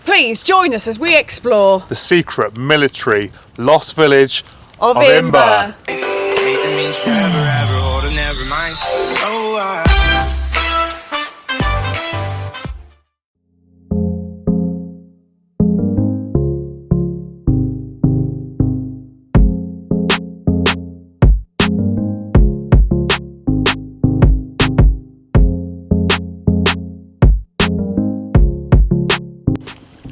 Please join us as we explore the secret military lost village of Imber.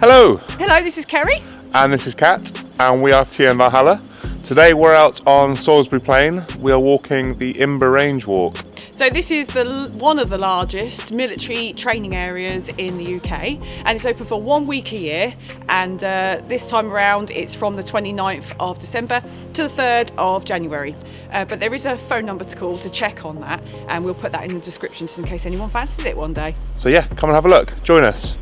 Hello! Hello, this is Kerry. And this is Kat, and we are Tia and Valhalla. Today we're out on Salisbury Plain. We are walking the Imber Range Walk. So this is one of the largest military training areas in the UK, and it's open for 1 week a year, and this time around it's from the 29th of December to the 3rd of January. But there is a phone number to call to check on that, and we'll put that in the description just in case anyone fancies it one day. So yeah, come and have a look. Join us.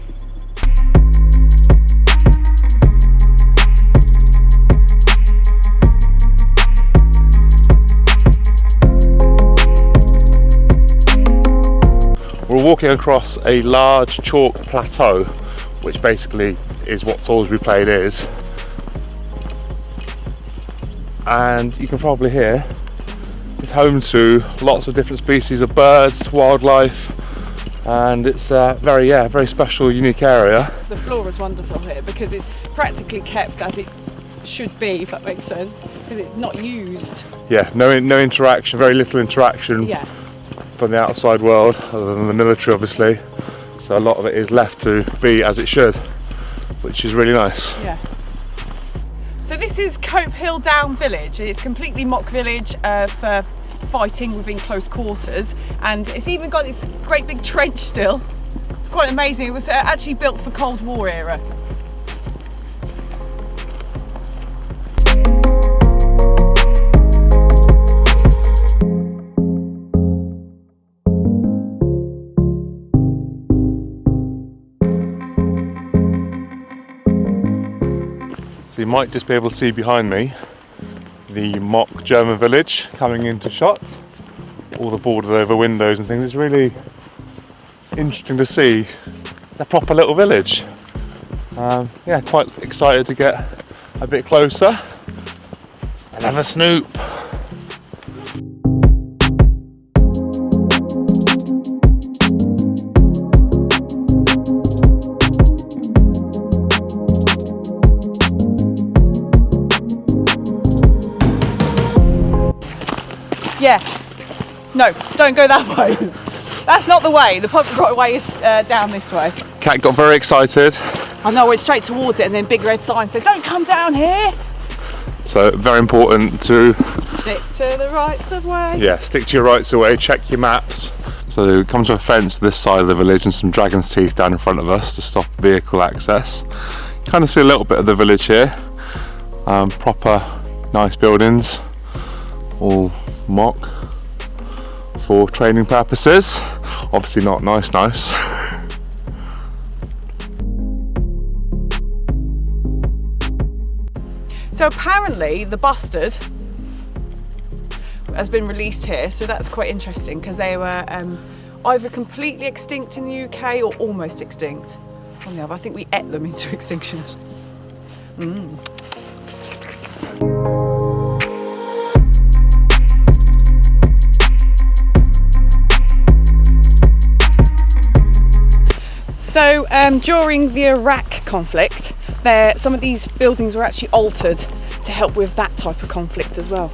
We're walking across a large chalk plateau, which basically is what Salisbury Plain is. And you can probably hear it's home to lots of different species of birds, wildlife, and it's a very special, unique area. The flora is wonderful here because it's practically kept as it should be, if that makes sense, because it's not used. Yeah, no interaction, very little interaction. Yeah. From the outside world, other than the military obviously, so a lot of it is left to be as it should, which is really nice. Yeah. So this is Copehill Down village. It's completely mock village for fighting within close quarters, and it's even got this great big trench still. It's quite amazing. It was actually built for Cold War era. So you might just be able to see behind me the mock German village coming into shot. All the borders over windows and things. It's really interesting to see. It's a proper little village. Yeah, quite excited to get a bit closer and have a snoop. Yeah, no, don't go that way. That's not the way. The public right way is down this way. Kat got very excited. I know, went straight towards it, and then big red sign said, "Don't come down here." So very important to stick to the rights of way. Yeah, stick to your rights of way. Check your maps. So we come to a fence this side of the village, and some dragon's teeth down in front of us to stop vehicle access. Kind of see a little bit of the village here. Proper, nice buildings, all mock for training purposes. Obviously not nice. So apparently the bustard has been released here, so that's quite interesting because they were either completely extinct in the UK or almost extinct. On the other, I think we ate them into extinction. So during the Iraq conflict, some of these buildings were actually altered to help with that type of conflict as well.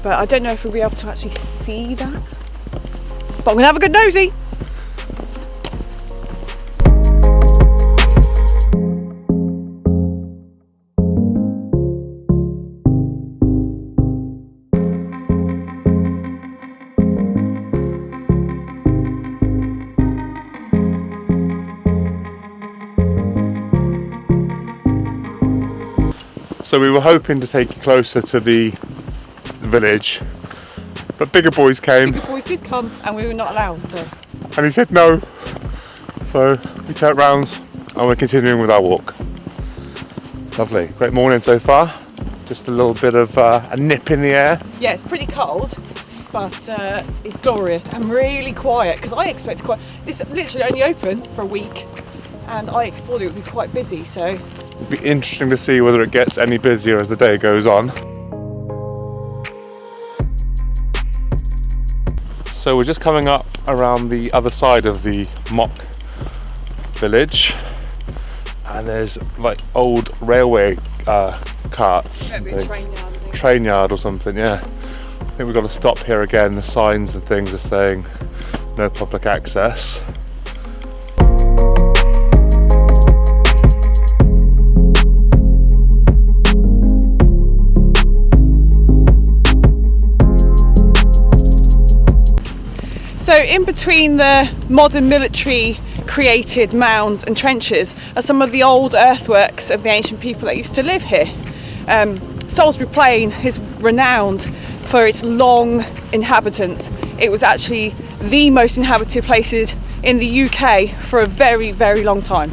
But I don't know if we'll be able to actually see that. But I'm gonna have a good nosy. So we were hoping to take you closer to the village, but bigger boys came. Bigger boys did come, and we were not allowed. So. And he said no. So we turned round and we're continuing with our walk. Lovely, great morning so far. Just a little bit of a nip in the air. Yeah, it's pretty cold, but it's glorious and really quiet. Because I expect this literally only open for a week. and I thought it would be quite busy, so It'd be interesting to see whether it gets any busier as the day goes on. So we're just coming up around the other side of the mock village, and there's like old railway carts. maybe a train yard, I think. Train yard or something, yeah. I think we've got to stop here again. The signs and things are saying no public access. So in between the modern military created mounds and trenches are some of the old earthworks of the ancient people that used to live here. Salisbury Plain is renowned for its long inhabitants. It was actually the most inhabited places in the UK for a very, very long time.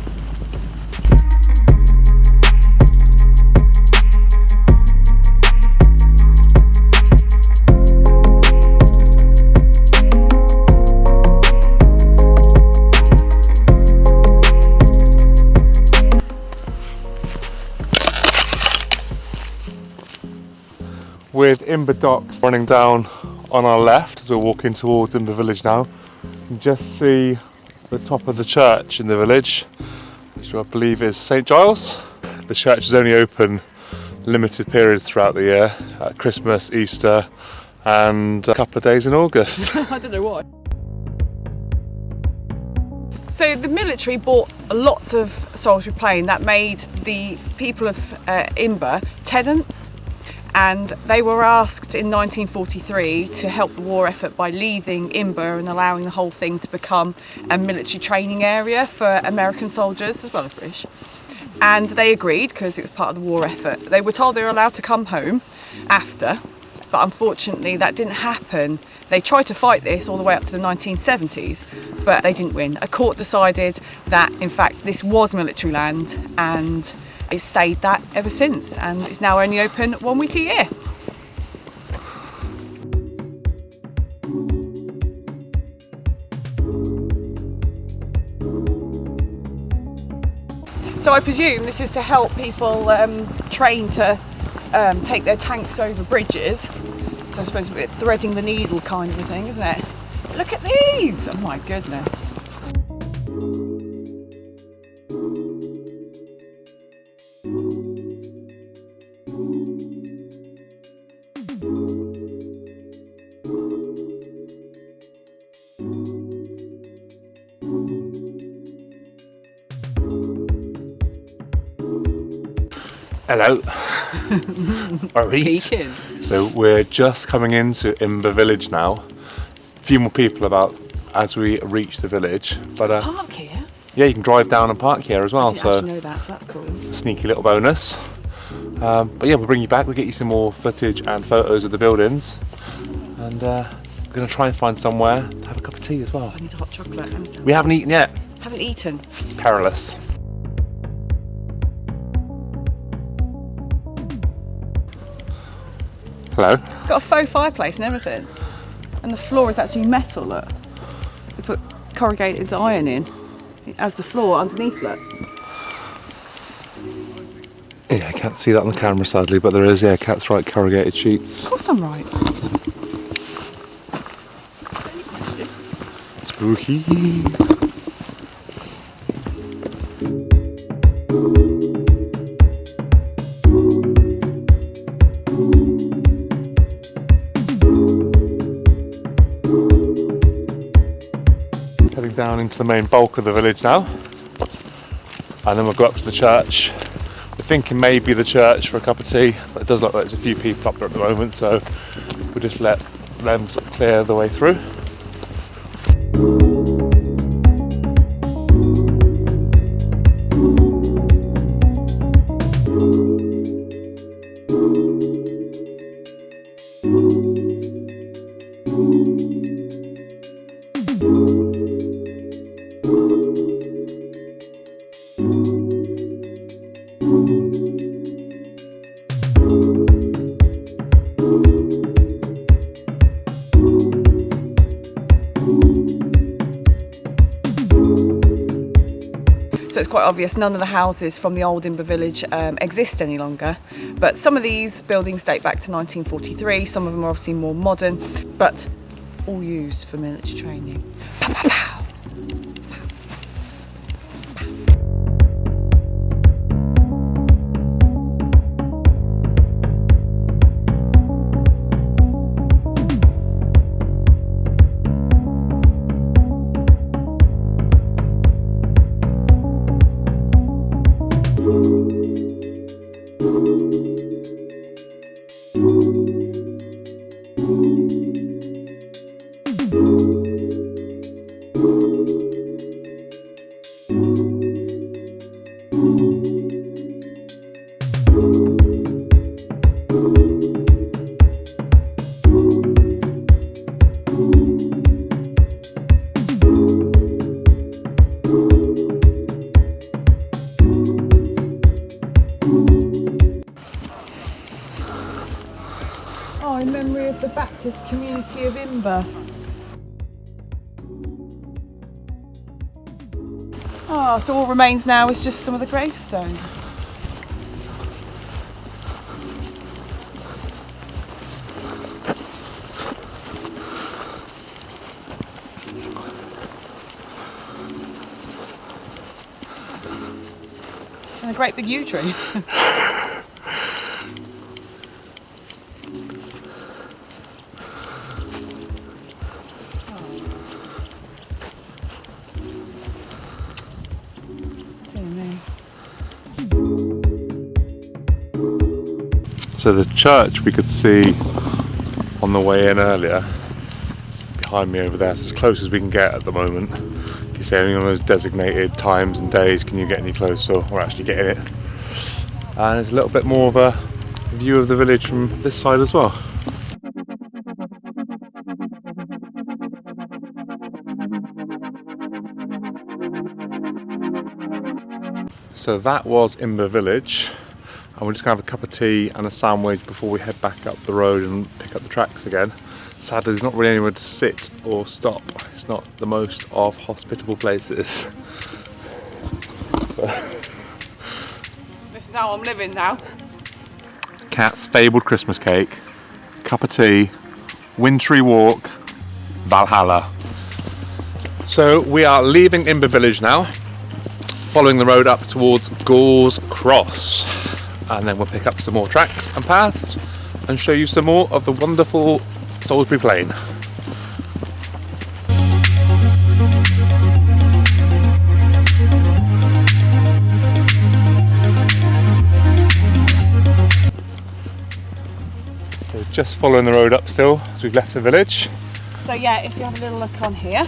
With Imber docks running down on our left as we're walking towards Imber village now, you can just see the top of the church in the village, which I believe is St Giles. The church is only open limited periods throughout the year, at Christmas, Easter and a couple of days in August. I don't know why. So the military bought lots of Salisbury Plain. That made the people of Imber tenants, and they were asked in 1943 to help the war effort by leaving Imber and allowing the whole thing to become a military training area for American soldiers as well as British. And they agreed because it was part of the war effort. They were told they were allowed to come home after, but unfortunately that didn't happen. They tried to fight this all the way up to the 1970s, but they didn't win. A court decided that in fact this was military land, and it's stayed that ever since, and it's now only open 1 week a year. So I presume this is to help people train to take their tanks over bridges. So I suppose a bit threading the needle kind of a thing, isn't it? Look at these! Oh my goodness. Hello. Alright. So we're just coming into Imber village now. A few more people about as we reach the village. But Park here? yeah, you can drive down and park here as well. I didn't actually know that, so that's cool. Sneaky little bonus. But yeah, we'll bring you back. We'll get you some more footage and photos of the buildings. And we're going to try and find somewhere to have a cup of tea as well. I need a hot chocolate and some. We haven't eaten yet. Haven't eaten. It's perilous. Hello. Got a faux fireplace and everything. And the floor is actually metal, look. They put corrugated iron in as the floor underneath, look. Yeah, I can't see that on the camera sadly, but there is, yeah, Cat's right, corrugated sheets. Of course I'm right. Spooky. Heading down into the main bulk of the village now, and then we'll go up to the church. We're thinking maybe the church for a cup of tea, but it does look like there's a few people up there at the moment, so we'll just let them sort of clear the way through. quite obvious none of the houses from the old Imber village exist any longer, but some of these buildings date back to 1943, some of them are obviously more modern, but all used for military training. Pow, pow, pow. Oh, in memory of the Baptist community of Imber. Oh, so all remains now is just some of the gravestones. And a great big yew tree. So the church we could see on the way in earlier, behind me over there, it's as close as we can get at the moment. You say only on those designated times and days can you get any closer, or actually getting it. And there's a little bit more of a view of the village from this side as well. So that was Imber village. And we're just going to have a cup of tea and a sandwich before we head back up the road and pick up the tracks again. Sadly, there's not really anywhere to sit or stop. It's not the most of hospitable places. This is how I'm living now. Cat's fabled Christmas cake, cup of tea, wintry walk, Valhalla. So we are leaving Imber village now, following the road up towards Gores Cross. And then we'll pick up some more tracks and paths and show you some more of the wonderful Salisbury Plain. So just following the road up still as we've left the village. So yeah, if you have a little look on here.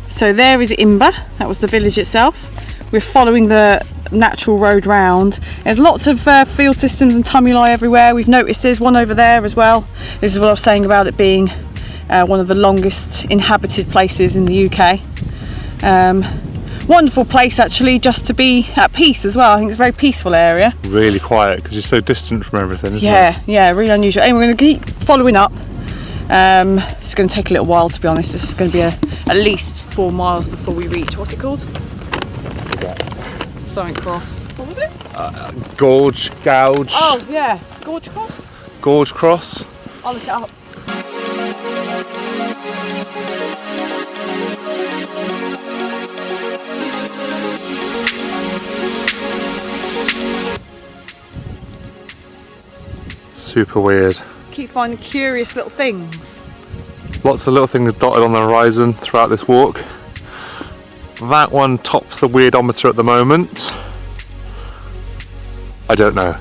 So there is Imber, that was the village itself. We're following the natural road round. There's lots of field systems and tumuli everywhere. We've noticed there's one over there as well. This is what I was saying about it being one of the longest inhabited places in the UK. Wonderful place actually, just to be at peace as well. I think it's a very peaceful area. Really quiet because you're so distant from everything, isn't it? Yeah, really unusual. And we're going to keep following up. It's going to take a little while, to be honest. It's going to be at least 4 miles before we reach, what's it called? Something cross. What was it? Gouge. Oh yeah, Gorge Cross? Gorge Cross. I'll look it up. Super weird. Keep finding curious little things. Lots of little things dotted on the horizon throughout this walk. That one tops the weirdometer at the moment. I don't know.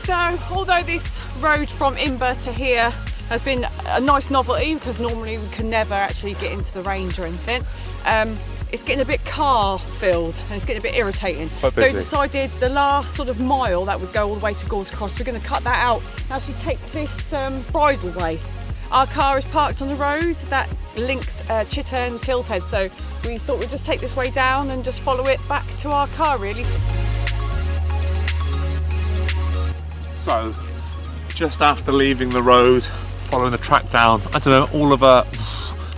So, although this road from Imber to here has been a nice novelty, because normally we can never actually get into the range or anything, it's getting a bit car filled and it's getting a bit irritating. So we decided the last sort of mile that would go all the way to Gores Cross, we're going to cut that out and actually take this bridle way. Our car is parked on the road that links Chitter and Tilthead, so we thought we'd just take this way down and just follow it back to our car, really. So, just after leaving the road, following the track down, I don't know, all of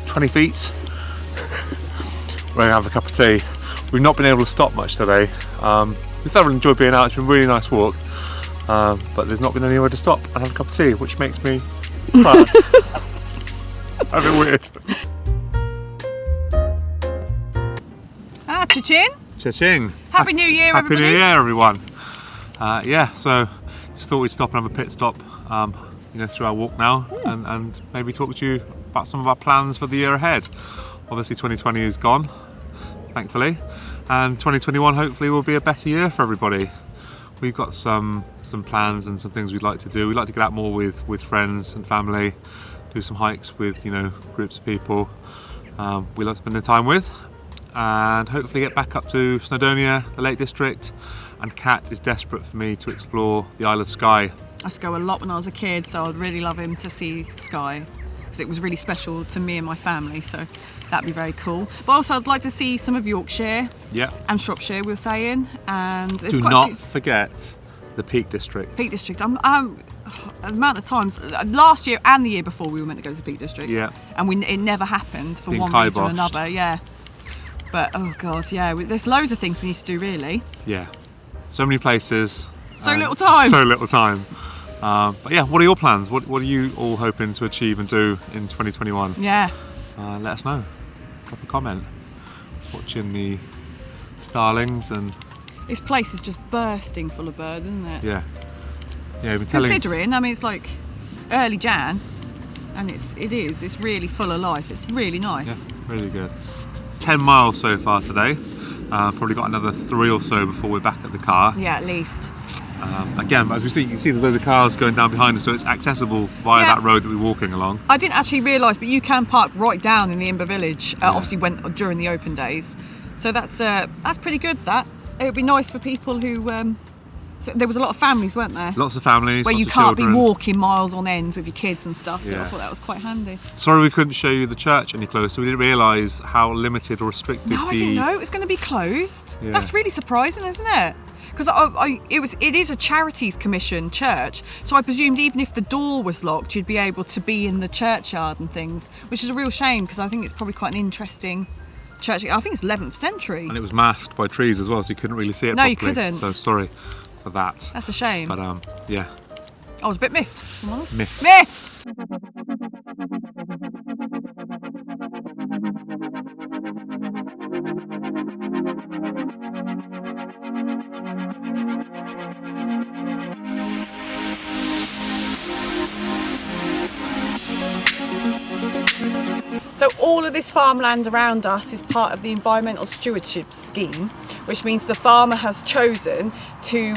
20 feet, we're going to have a cup of tea. We've not been able to stop much today. We thoroughly enjoyed being out, it's been a really nice walk, but there's not been anywhere to stop and have a cup of tea, which makes me cry. A bit weird. Cha-ching! Cha-ching! Happy New Year, Happy everybody! New Year, everyone! Yeah, so just thought we'd stop and have a pit stop, through our walk now, and maybe talk to you about some of our plans for the year ahead. Obviously 2020 is gone, thankfully, and 2021 hopefully will be a better year for everybody. We've got some plans and some things we'd like to do. We'd like to get out more with friends and family, do some hikes with groups of people we like spending time with, and hopefully get back up to Snowdonia, the Lake District. And Kat is desperate for me to explore the Isle of Skye. I used to go a lot when I was a kid, so I'd really love him to see Skye, because it was really special to me and my family, so that'd be very cool. But also I'd like to see some of Yorkshire, yeah, and Shropshire, we were saying, and it's do quite not forget the Peak District. Peak District. The amount of times last year and the year before we were meant to go to the Peak District, yeah, and it never happened for Being one reason or kiboshed. another. Yeah, but oh god, yeah, there's loads of things we need to do, really. Yeah, so many places. So little time. So little time. But yeah, what are your plans? What are you all hoping to achieve and do in 2021? Yeah. Let us know. Drop a comment. Watching the starlings and This place is just bursting full of birds, isn't it? yeah, we've been telling. Considering, I mean, it's like early Jan, and it's really full of life. It's really nice. Yeah, really good. 10 miles so far today. Probably got another 3 or so before we're back at the car. Yeah, at least. Again, as we see, you can see there's loads of cars going down behind us, so it's accessible via that road that we're walking along. I didn't actually realise, but you can park right down in the Imber village. Obviously, during the open days, so that's pretty good. That it would be nice for people who. So there was a lot of families, weren't there? Lots of families, where lots you of can't children. be walking miles on end with your kids and stuff. So Yeah. I thought that was quite handy. Sorry we couldn't show you the church any closer. We didn't realise how limited or restricted No, I didn't know it was going to be closed. Yeah. That's really surprising, isn't it? Because it is a charities commission church, so I presumed even if the door was locked, you'd be able to be in the churchyard and things, which is a real shame because I think it's probably quite an interesting church. I think it's 11th century. And it was masked by trees as well, so you couldn't really see it No, properly. you couldn't. So sorry for that. That's a shame. But yeah. I was a bit miffed, if I'm honest. Miffed. Miffed! So all of this farmland around us is part of the environmental stewardship scheme, which means the farmer has chosen to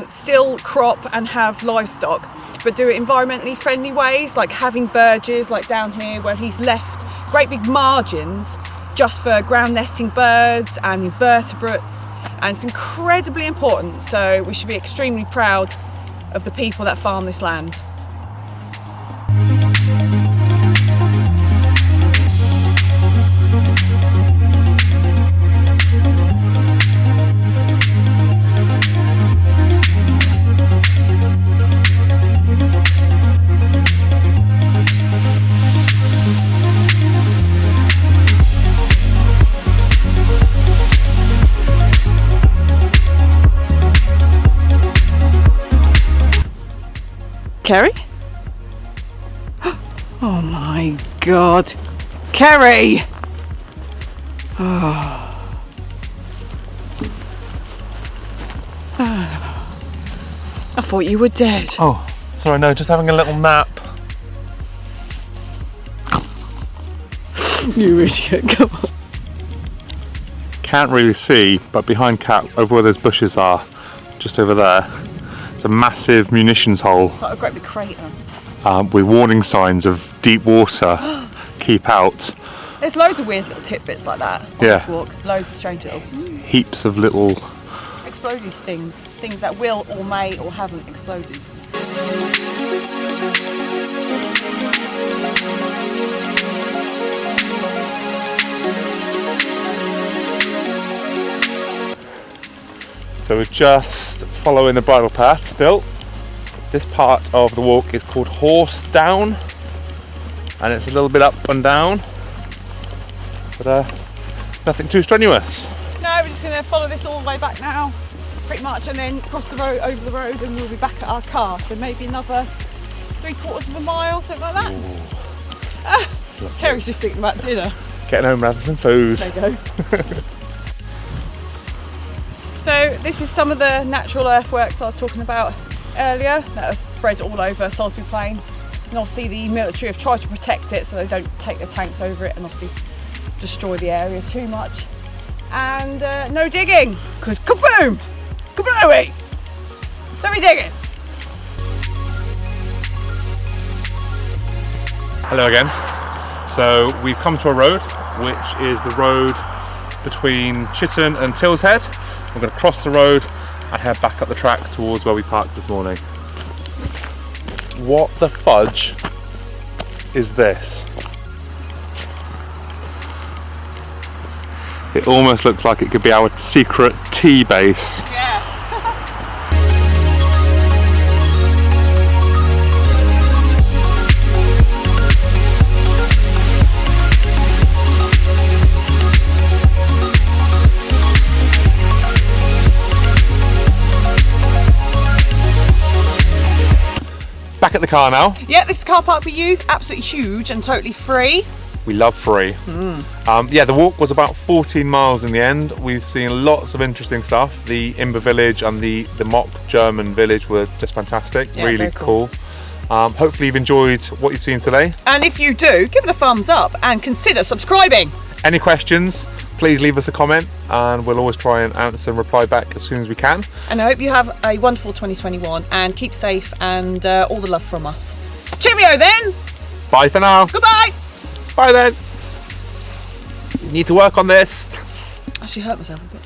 still crop and have livestock, but do it environmentally friendly ways, like having verges, like down here where he's left great big margins just for ground nesting birds and invertebrates, and it's incredibly important, so we should be extremely proud of the people that farm this land. Kerry? Oh my god. Kerry! Oh. I thought you were dead. Oh, sorry, no, just having a little nap. You idiot, come on. Can't really see, but behind Cat, over where those bushes are, just over there, it's a massive munitions hole It's like a great big crater. with warning signs of deep water, keep out. There's loads of weird little tidbits like that on this walk. Loads of strange little Heaps of little. exploded things that will or may or haven't exploded. So we're just following the bridle path still. This part of the walk is called Horse Down, and it's a little bit up and down, but nothing too strenuous. No, we're just going to follow this all the way back now, pretty much, and then cross the road, over the road, and we'll be back at our car. So maybe another 3/4 of a mile, something like that. Kerry's just thinking about dinner. Getting home, having some food. There you go. So this is some of the natural earthworks I was talking about earlier that are spread all over Salisbury Plain. And obviously the military have tried to protect it so they don't take their tanks over it and obviously destroy the area too much. And no digging, because kaboom! Kablooey! Don't be digging! Hello again. So we've come to a road, which is the road between Chitton and Tillshead. We're going to cross the road and head back up the track towards where we parked this morning. What the fudge is this? It almost looks like it could be our secret tea base. Yeah. Back at the car now. Yeah, this is the car park we use, absolutely huge and totally free. We love free. Yeah, the walk was about 14 miles in the end. We've seen lots of interesting stuff. The Imber village and the mock German village were just fantastic, Yeah, really very cool. Hopefully you've enjoyed what you've seen today. And if you do, give it a thumbs up and consider subscribing. Any questions, please leave us a comment and we'll always try and answer and reply back as soon as we can. And I hope you have a wonderful 2021 and keep safe and all the love from us. Cheerio then! Bye for now. Goodbye! Bye then. You need to work on this. I actually hurt myself a bit.